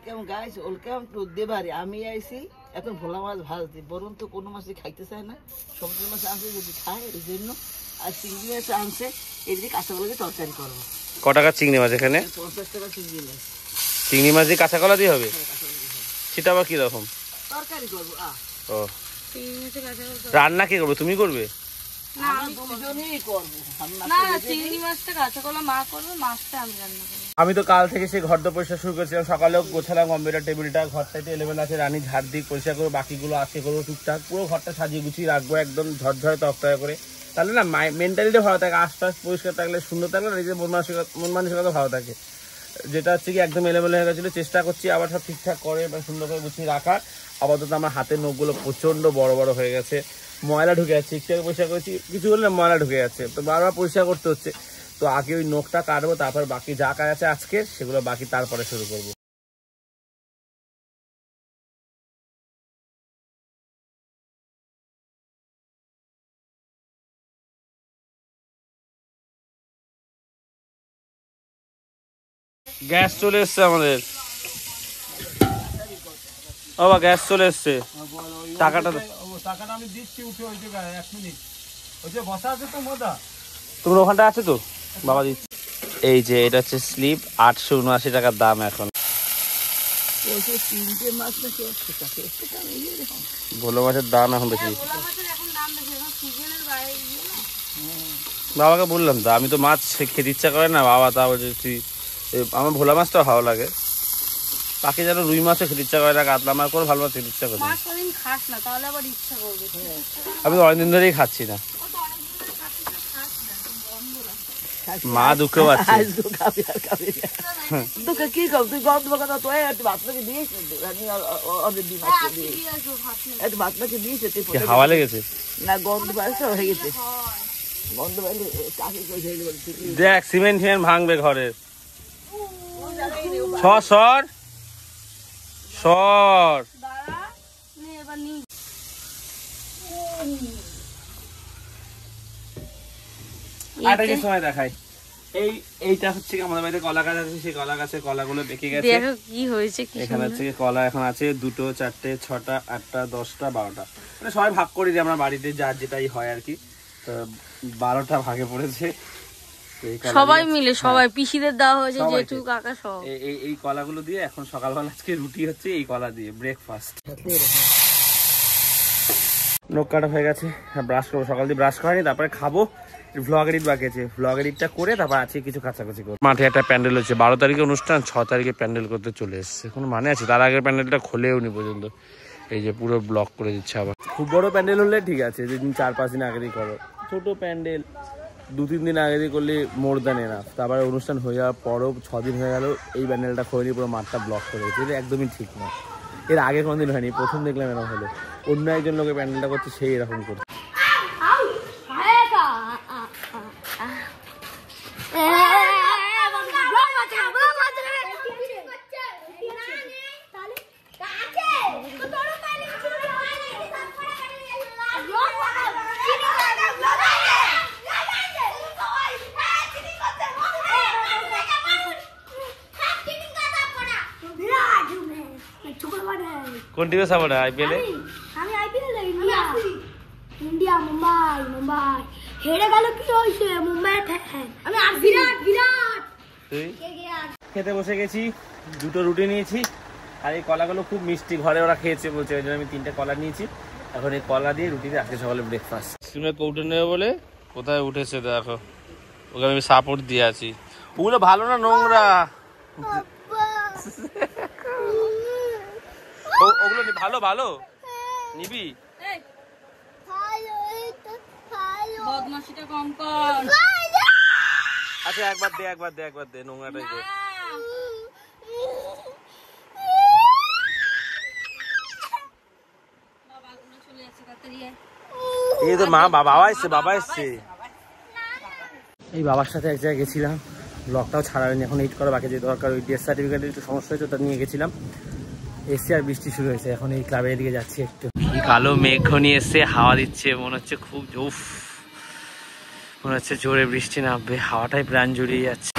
Welcome guys, welcome to দেবারি। আমি আইছি এখন ভোলা মাছ ভাজতে, বরং তো কোনো মাছই খাইতে চায় না, সবজি মাছ আনছে যদি খায় এই জন্য। আর চিংড়ি মাছ আনছে, এই যে কাঁচা কলা দিয়ে তরকারি করবো। ক টাকা চিংড়ি মাছ এখানে? 50 টাকা চিংড়ি মাছ। চিংড়ি মাছ দিয়ে কাঁচা কলা দিয়ে হবে? সেটা আবার কি রকম? তরকারি করবো। ও, রান্না কে করবে? তুমি করবে? আমি তো কাল থেকে সেই ঘর পরিষ্কার শুরু করেছিলাম। সকালেও গোছালাম কম্পিউটার টেবিলটা, ঘরটাতে এলেভেন আছে, রানী ঝাড় দিয়ে পরিষ্কার করবো, বাকিগুলো আজকে করবো টুকটাক। পুরো ঘরটা সাজিয়ে গুছিয়ে রাখবো একদম ঝরঝরে তকতকা করে, তাহলে না মেন্টালিটি ভালো থাকে। আশপাশ পরিষ্কার থাকলে, সুন্দর থাকলে নিজের মন মানসিকতা ভালো থাকে। যেটা হচ্ছে কি একদম এলোমেলো হয়ে গেছিলো, চেষ্টা করছি আবার সব ঠিকঠাক করে সুন্দর করে গুছিয়ে রাখার। আপাতত আমার হাতের নখগুলো প্রচন্ড বড় বড় হয়ে গেছে, ময়লা ঢুকে যাচ্ছে। একটু পরিষ্কার করছি, কিছু বললে ময়লা ঢুকে যাচ্ছে, তো বারবার পরিষ্কার করতে হচ্ছে। তো আগে ওই নখটা কাটবো, তারপর বাকি যা কাজ আছে আজকে সেগুলো বাকি তারপরে শুরু করবো। গ্যাস চলে এসছে আমাদের, বাবা গ্যাস চলে এসছে। টাকাটা আমি দিচ্ছি, উঠে ওই জায়গায় 1 মিনিট ওই যে বসা আছে তো মোদা, তোমার ওখানটা আছে তো বাবা দিচ্ছি। এই যে এটা হচ্ছে স্লিপ, 879 টাকার দাম এখন। ভোলা মাছের দাম এখন বেশি। বাবাকে বললাম তো, আমি তো মাছ খেতে ইচ্ছা করে না, বাবা তা বলছে তুই, আমার ভোলা মাছটা ভালো লাগে, বাকি যেন রুই মাছও খেতে ইচ্ছা করে না, কাতলা মাছ করে ভালো মাছ খেতে ইচ্ছা করে। আমি তো অনেকদিন ধরেই খাচ্ছি না, মা দুঃখ পাচ্ছে। হাওয়া লেগেছে না, গন্ধ পাচ্ছে হয়ে গেছে। দেখ সিমেন্ট ভাঙবে ঘরের। সর সময় দেখাই। এইটা হচ্ছে আমাদের বাড়িতে কলা গাছ আছে, সেই কলা গাছের কলাগুলো বেঁকে গেছে। কি হয়েছে এখানে হচ্ছে কলা এখন আছে 2, 4, 6, 8, 10, 12টা, মানে সবাই ভাগ করে দিই আমরা বাড়িতে, যার যেটাই হয় আর কি। তো 12টা ভাগে পড়েছে, সবাই মিলে, সবাই পিসিদের দেওয়া হয়েছে, জেঠু কাকা সব। এই কলাগুলো দিয়ে এখন সকালবেলা আজকে রুটি হচ্ছে, এই কলা দিয়ে ব্রেকফাস্ট। নখ কাটা হয়ে গেছে, ব্রাশ করবো, সকাল দিয়ে ব্রাশ করেনি, তারপরে খাবো। ভ্লগ এডিট বাকি আছে, ভ্লগ এডিটটা করে তারপর আছে কিছু কাছাকাছি করবো। মাঠে একটা প্যান্ডেল হচ্ছে, 12 তারিখে অনুষ্ঠান, 6 তারিখে প্যান্ডেল করতে চলে এসছে। কোনো মানে আছে? তার আগের প্যান্ডেলটা খোলেও নি পর্যন্ত, এই যে পুরো ব্লক করে দিচ্ছে আবার। খুব বড় প্যান্ডেল হলে ঠিক আছে, যেদিন 4-5 দিন আগে দিয়ে করো। ছোট প্যান্ডেল 2-3 দিন আগে দিয়ে করলে মোর দ্যান এনাফ। তারপরে অনুষ্ঠান হয়ে যাওয়ার পরও 6 দিন হয়ে গেল, এই প্যান্ডেলটা খোলেনি, পুরো মাঠটা ব্লক করে দিচ্ছে। এটা একদমই ঠিক নয়। এর আগে কোনোদিন হয়নি, প্রথম দেখলাম এরকম হলো। অন্য একজন লোকের প্যান্ডেলটা করছে, সেই এরকম করছে। কোন টিমে সাপোর্ট হয় আইপিএলে? আমি আইপিএলে ইন্ডিয়া মুম্বাই হেরে গেল, কি হইছে? মুম্বাই ফ্যান আমি। আর বিরাট তুই? খেতে বসে গেছি, 2টো রুটি নিয়েছি, আর এই কলাগুলো খুব মিষ্টি, ঘরে ওরা খেয়েছে বলছে, ওই জন্য আমি 3টে কলা নিয়েছি। এখন এই কলা দিয়ে রুটিতে আজকে সকালে ব্রেকফাস্ট। সিমেন্ট উঠে নেবে বলে কোথায় উঠেছে দেখো, ওকে আমি সাপোর্ট দিয়ে আছি। ওগুলো ভালো না, নোংরা। ওগুলো ভালো ভালো নিবি, বদমাশিটা কম কর। আচ্ছা একবার দে নোংরাটাই দে। এই তো বাবা এসছে। এই বাবার সাথে এক জায়গায় গেছিলাম, ব্লগটাও ছাড়া হয়নি, এখন এইট করা বাকি, যে দরকার ওই ডেথ সার্টিফিকেটের একটু সমস্যা হয়েছে, ওটা নিয়ে গেছিলাম। এসছি আর বৃষ্টি শুরু হয়েছে, এখন এই ক্লাবের দিকে যাচ্ছি। একটু কালো মেঘ ঘনিয়ে এসছে, হাওয়া দিচ্ছে, মনে হচ্ছে খুব মনে হচ্ছে জোরে বৃষ্টি নামবে, হাওয়াটাই প্রাণ জুড়িয়ে যাচ্ছে।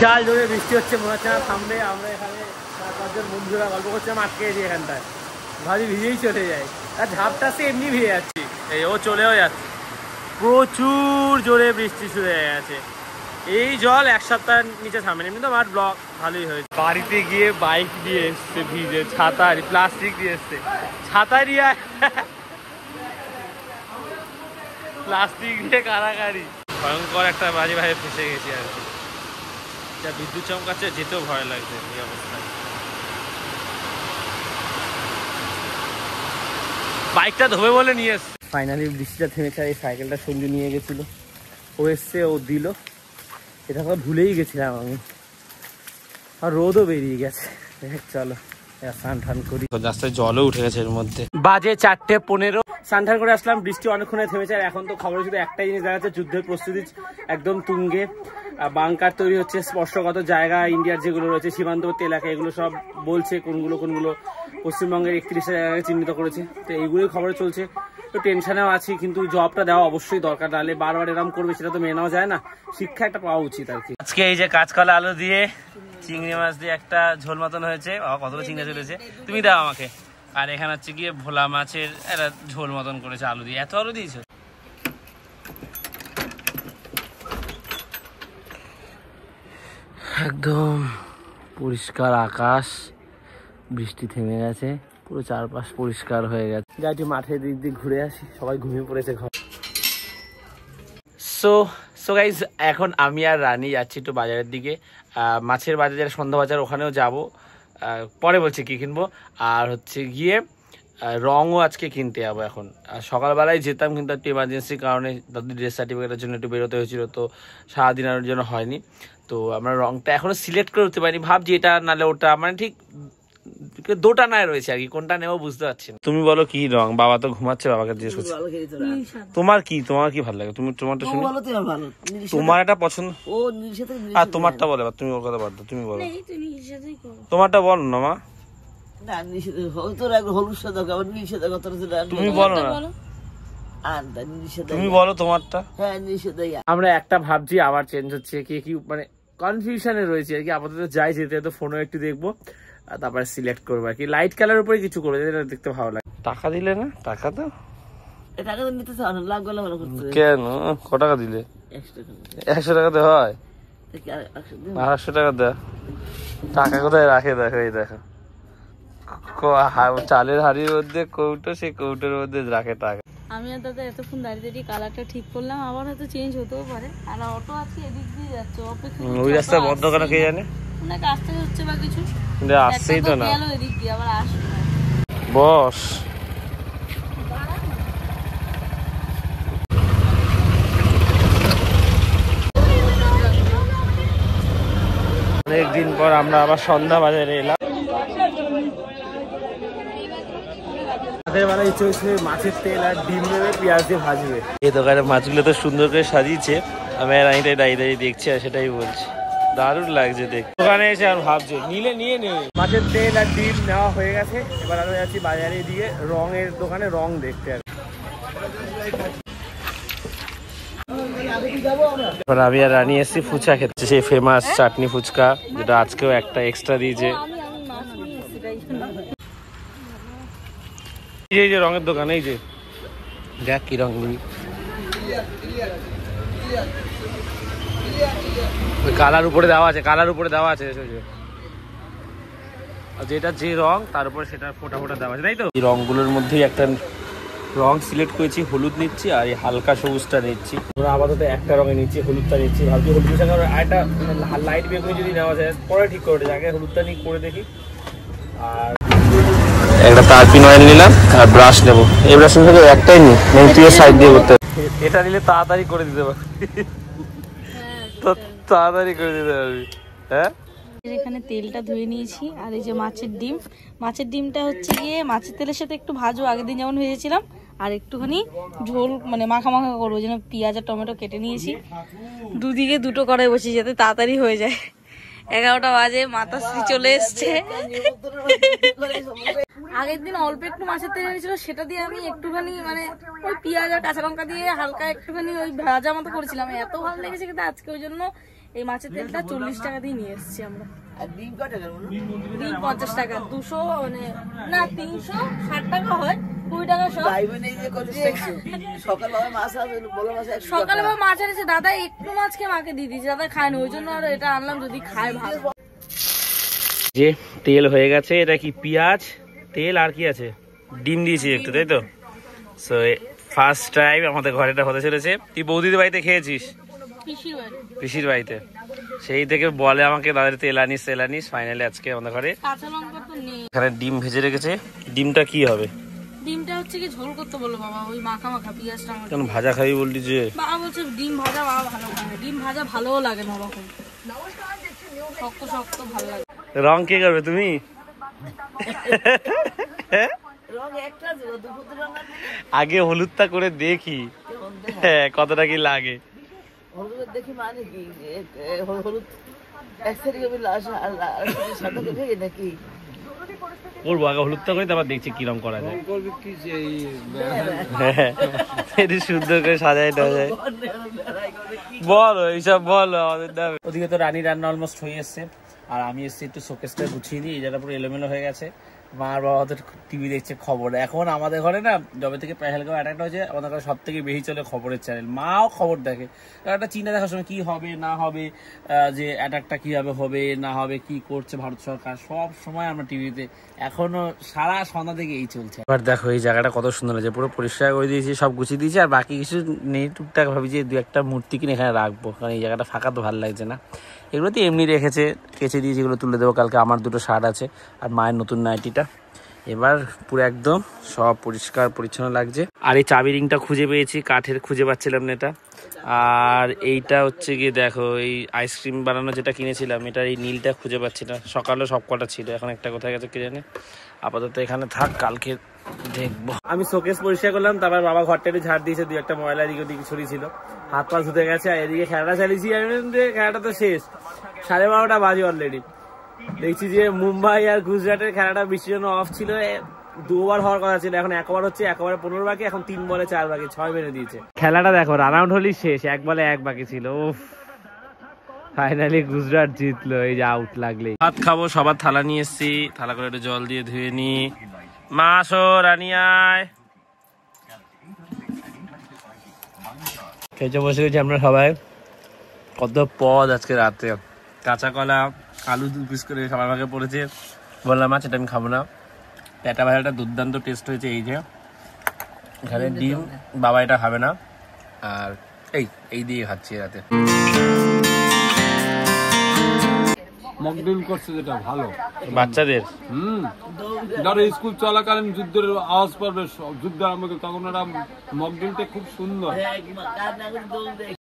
বিশাল জোরে বৃষ্টি হচ্ছে, মনে হচ্ছে না থামবে। আমরা এখানে 4-5 জন বন্ধুরা গল্প করছিলাম আটকে গেছি এখানটায়, ভাবি ভিজেই চলে যায়, আর ঝাপটা সে এমনি ভিজে যাচ্ছি। এই ও চলেও যাচ্ছে, প্রচুর জোরে বৃষ্টি শুরু হয়ে গেছে। এই জল এক সপ্তাহ নিচে থামে, এমনি তো আমার ব্লগ ভালোই হয়েছে। বাড়িতে গিয়ে বাইক দিয়ে এসছে ভিজে, ছাতা প্লাস্টিক দিয়ে এসছে, ছাতা দিয়ে প্লাস্টিক দিয়ে কারাকারি, ভয়ঙ্কর একটা বাজে ভাবে ফেসে গেছি আর কি। যা বিদ্যুৎ চমকাচ্ছে, যেতেও ভয় লাগছে এই অবস্থায়। বাইকটা ধোবে বলে নিয়ে এসছে। ফাইনালি বৃষ্টিটা থেমেছে, এই সাইকেলটা সঞ্জু নিয়ে গেছিল, ও এসছে, ও দিল, এটা তো ভুলেই গেছিলাম আমি, আর রোদও বেরিয়ে গেছে। চলো স্নান টান করি, রাস্তায় জলও উঠে গেছে এর মধ্যে। বাজে 4:15, স্নান টান করে আসলাম, বৃষ্টি অনেকক্ষণে থেমেছে। আর এখন তো খবরে শুধু একটাই জিনিস দেখা যাচ্ছে, যুদ্ধের প্রস্তুতি একদম তুঙ্গে, বাংকার তৈরি হচ্ছে, স্পর্শগত জায়গা ইন্ডিয়ার যেগুলো রয়েছে সীমান্তবর্তী এলাকা, এগুলো সব বলছে কোনগুলো পশ্চিমবঙ্গের 31টা জায়গায় চিহ্নিত করেছে। তো এইগুলোই খবরে চলছে, তো টেনশনেও আছি, কিন্তু জবটা দেওয়া অবশ্যই দরকার, নাহলে বারবার এরকম করবে সেটা তো মেনে নেওয়া যায় না, শিক্ষা একটা পাওয়া উচিত আর কি। আজকে এই যে কাঁচকলা আলু দিয়ে চিংড়ি মাছ দিয়ে একটা ঝোল মতন হয়েছে, কতটা চিংড়ি চলেছে তুমি দাও আমাকে। আর এখানে হচ্ছে গিয়ে ভোলা মাছের একটা ঝোল মতন করেছে আলু দিয়ে। এত আলু দিয়েছো? একদম পরিষ্কার আকাশ, বৃষ্টি থেমে গেছে, পুরো চারপাশ পরিষ্কার হয়ে গেছে। যাই একটু মাঠের দিক দিয়ে ঘুরে আসি, সবাই ঘুমিয়ে পড়েছে ঘর। সো গাইজ, এখন আমি আর রানী যাচ্ছি একটু বাজারের দিকে, মাছের বাজার, যেটা সন্ধ্যা বাজার, ওখানেও যাব, পরে বলছি কি কিনবো। আর হচ্ছে গিয়ে রঙও আজকে কিনতে যাবো এখন। সকালবেলায় যেতাম, কিন্তু একটু এমার্জেন্সির কারণে দাদুর ড্রেস সার্টিফিকেটের জন্য একটু বেরোতে হয়েছিল, তো সারাদিন আর জন্য হয়নি। তো আমরা রঙটা এখনো সিলেক্ট করে উঠতে পারিনি, ভাবছি এটা নাহলে ওটা, মানে ঠিক দোটানায় রয়েছে আর কি, কোনটা নেবো বুঝতে পারছি না। তুমি বলো কি রং? বাবা তো ঘুমাচ্ছে, বাবাকে জিজ্ঞেস করছি। তোমার কি ভালো লাগে? তুমি তোমারটা শুনি, তোমার এটা পছন্দ, আর তোমারটা বলে, তুমি ওর কথা বাদ দাও, তুমি বলো তোমারটা, বলো না মা, তুমি বলো না, তুমি বলো তোমারটা। আমরা একটা ভাবছি, আবার চেঞ্জ হচ্ছে, কে কি মানে কনফিউশনে রয়েছে আর কি। আপাতত যাই, যেতে তো ফোনও একটু দেখবো, তারপরে সিলেক্ট করবো আর কি। লাইট কালার উপরে কিছু করবো যেটা দেখতে ভালো লাগে। টাকা দিলে না? টাকা তো কেন? ক টাকা দিলে? 100 টাকা দেওয়া হয়, 800 টাকা দেওয়া। টাকা কোথায় রাখে দেখো, এই দেখো চালের হাড়ির মধ্যে কৌটো, সেই কৌটোর মধ্যে রাখে টাকা। আমি আর দাদা এতক্ষণ দাঁড়িয়ে কালারটা ঠিক করলাম, আবার হয়তো চেঞ্জ হতেও পারে। আর অটো আছে এদিক দিয়ে যাচ্ছে, অপেক্ষা ওই রাস্তা বন্ধ কেন কে জানে, ওনাকে আসতে হচ্ছে বা কিছু, আসছেই তো না, এদিক দিয়ে আবার আসবে। বস অনেকদিন পর আমরা আবার সন্ধ্যা বাজারে এলাম। রাতের বেলা ইচ্ছে হচ্ছে মাছের তেল আর ডিম দেবে, পেঁয়াজ দিয়ে ভাজবে। এই দোকানে মাছগুলো তো সুন্দর করে সাজিয়েছে, আমি আর দাঁড়িয়ে দাঁড়িয়ে দেখছি, আর সেটাই বলছি, দারুণ লাগছে দেখ। দোকানে এসে আর ভাবছে নিলে নিয়ে নেবে। মাছের তেল আর ডিম নেওয়া হয়ে গেছে, এবার আমরা যাচ্ছি বাজারে দিয়ে রঙের দোকানে রং দেখতে আর এবার আমি আর রানী এসেছি ফুচকা খেতে, সেই ফেমাস চাটনি ফুচকা, যেটা আজকেও একটা এক্সট্রা দিয়েছে। এই যে রঙের দোকান, এই যে দেখ কি রং নিবি, কালার উপরে দেওয়া আছে, কালার উপরে দেওয়া আছে, যেটা যে রং তার উপরে সেটা ফোটা ফোটা দেওয়া আছে, তাই তো। এই রংগুলোর মধ্যেই একটা রং সিলেক্ট করেছি, হলুদ নিচ্ছি আর এই হালকা সবুজটা নিচ্ছি। আমরা আপাতত একটা রঙে নিচ্ছি, হলুদটা নিচ্ছি। ভাবছি হলুদের সঙ্গে একটা লাইট বেগুনি যদি নেওয়া যায়, পরে ঠিক করে আগে হলুদটা নিয়ে করে দেখি। আর একটা তারপিন অয়েল নিলাম আর ব্রাশ নেবো, এই ব্রাশ থেকে একটাই নি, তুই সাইড দিয়ে করতে, এটা নিলে তাড়াতাড়ি করে দিতে পারবি, তো তাড়াতাড়ি করে দিতে পারবি। হ্যাঁ, এখানে তেলটা ধুয়ে নিয়েছি, আর এই যে মাছের ডিমটা হচ্ছে গিয়ে মাছের তেলের সাথে একটু ভাজবো, আগের দিন যেমন ভেজেছিলাম, আর একটুখানি ঝোল মানে মাখা মাখা করবো, যেন পেঁয়াজ আর টমেটো কেটে নিয়েছি, দুদিকে দুটো কড়াই বসি যাতে তাড়াতাড়ি হয়ে যায়। 11টা বাজে, মাতাশ্রী চলে এসছে। আগের দিন অল্প একটু মাছের তেল এনেছিল, সেটা দিয়ে আমি একটুখানি মানে ওই পেঁয়াজ আর কাঁচা লঙ্কা দিয়ে হালকা একটুখানি ওই ভাজা মতো করেছিলাম, এত ভালো লেগেছে কিন্তু আজকে, ওই জন্য এই মাছের তেলটা 40 টাকা দিয়ে নিয়ে এসেছি আমরা। আর ডিম কত টাকা বলো? ডিম 50 টাকা, 200 মানে না 360 টাকা হয়, 20 টাকা সব। ভাই বোন এই যে করছে সকালবেলা মাছ আছে, বড় মাছ 100 টাকা। সকালবেলা মাছ এনেছে দাদা, একটু মাছ খেয়ে মাকে দিয়ে দিয়েছে, দাদা খায় না, ওই জন্য আর এটা আনলাম, যদি খায় ভালো। যে তেল হয়ে গেছে, এটা কি পেঁয়াজ তেল আর কি আছে, ডিম দিয়েছি একটু, তাই তো? সো ফার্স্ট টাইম আমাদের ঘরে এটা হতে চলেছে। তুই বৌদিদের বাড়িতে খেয়েছিস? পিসির বাড়ি। পিসির বাড়িতে, সেই থেকে বলে আমাকে দাদার তেল আনিস। ফাইনালি আজকে আমাদের ঘরে কাঁচা লঙ্কা তো নেই। এখানে ডিম ভেজে রেখেছে। ডিমটা কি হবে? ডিমটা হচ্ছে কি ঝোল করতে বললো বাবা, ওই মাখা মাখা পেঁয়াজ টমেটো। কেন ভাজা খাবি বললি যে? বাবা বলছে ডিম ভাজা বাবা ভালো খাবে, ডিম ভাজা ভালোও লাগে না ওরকম, শক্ত শক্ত ভালো লাগে। রং কে করবে তুমি? রং একটা ছিল, দুপুর রং আছে। আগে হলুদটা করে দেখি হ্যাঁ কতটা কি লাগে। হলুদ দেখি মানে কি হলুদ এক সাইডে কবি লাল আর সাদা কবি নাকি করবো, আগে হলুদটা করে তারপর দেখছি কিরম করা যায়। এটি সুন্দর করে সাজাই দেওয়া যায়। বলো এইসব বলো আমাদের দাম। ওদিকে তো রানী রান্না অলমোস্ট হয়ে এসছে, আর আমি এসছি একটু শোকেসটা গুছিয়ে দিই। এই জায়গাটা পুরো এলোমেলো হয়ে গেছে। মা আর বাবা তো টিভি দেখছে খবর। এখন আমাদের ঘরে না যবে থেকে পেহেলগাঁও অ্যাটাক হয়েছে, আমাদের ঘরে সব থেকে বেশি চলে খবরের চ্যানেল। মাও খবর দেখে, কারণ একটা চিন্তা দেখার সময় কি হবে না হবে, যে অ্যাটাকটা কিভাবে হবে না হবে, কি করছে ভারত সরকার, সব সময় আমরা টিভিতে এখনো সারা সন্ধ্যা থেকে এই চলছে। এবার দেখো এই জায়গাটা কত সুন্দর হয়েছে, পুরো পরিষ্কার করে দিয়েছি, সব গুছিয়ে দিয়েছি, আর বাকি কিছু নেই। টুকটাক ভাবি যে দু একটা মূর্তি কিনে এখানে রাখবো, কারণ এই জায়গাটা ফাঁকা তো ভালো লাগছে না। এগুলো তো এমনি রেখেছে, কেচে দিয়েছি, এগুলো তুলে দেবো কালকে। আমার দুটো শার্ট আছে আর মায়ের নতুন নাইটিটা। এবার পুরো একদম সব পরিষ্কার পরিচ্ছন্ন লাগছে। আর এই চাবি রিংটা খুঁজে পেয়েছি, কাঠের খুঁজে পাচ্ছিলাম না এটা। আর এইটা হচ্ছে গিয়ে দেখো এই আইসক্রিম বানানো যেটা কিনেছিলাম, এটা এই নীলটা খুঁজে পাচ্ছি না। সকালে সব কটা ছিল, এখন একটা কোথায় গেছে কে জানে। আপাতত এখানে থাক, কালকে দেখবো। আমি শোকেস পরিষ্কার করলাম, তারপর বাবা ঘরটা একটু ঝাড় দিয়েছে, দুই একটা ময়লা এদিকে ওদিকে ছড়িয়েছিল, হাত পা ধুতে গেছে। আর এদিকে খেলাটা চালিয়েছি, খেলাটা তো শেষ, 12:30 বাজে অলরেডি। দেখছি যে মুম্বাই আর গুজরাটের খেলাটা বৃষ্টির জন্য অফ ছিল, 2 ওভার হওয়ার কথা ছিল, এখন 1 ওভার হচ্ছে, 1 ওভারে 15 বাকি, এখন 3 বলে 4 বাকি, 6 মেরে দিয়েছে। খেলাটা দেখো রান আউট হলেই শেষ, 1 বলে 1 বাকি ছিল। ফাইনালি গুজরাট জিতলো, এই যে আউট লাগলেই। ভাত খাবো, সবার থালা নিয়ে এসছি, থালা করে একটু জল দিয়ে ধুয়ে নি। মা আসো, রানিয়ায় খেতে বসে গেছি আমরা সবাই। কত পদ আজকে রাতে, কাঁচা কলা আলু 2 পিস করে সবার ভাগে পড়েছে। বললাম মাছ এটা আমি খাবো না। পেটা ভাজাটা দুর্দান্ত টেস্ট হয়েছে। এই যে এখানে ডিম, বাবা এটা খাবে না, আর এই দিয়ে খাচ্ছি রাতে। মকড্রিল করছে যেটা ভালো বাচ্চাদের। যারা স্কুল চলাকালীন যুদ্ধের আওয়াজ পাবে, যুদ্ধ আরম্ভ, তখন ওরা মকড্রিলটা খুব সুন্দর।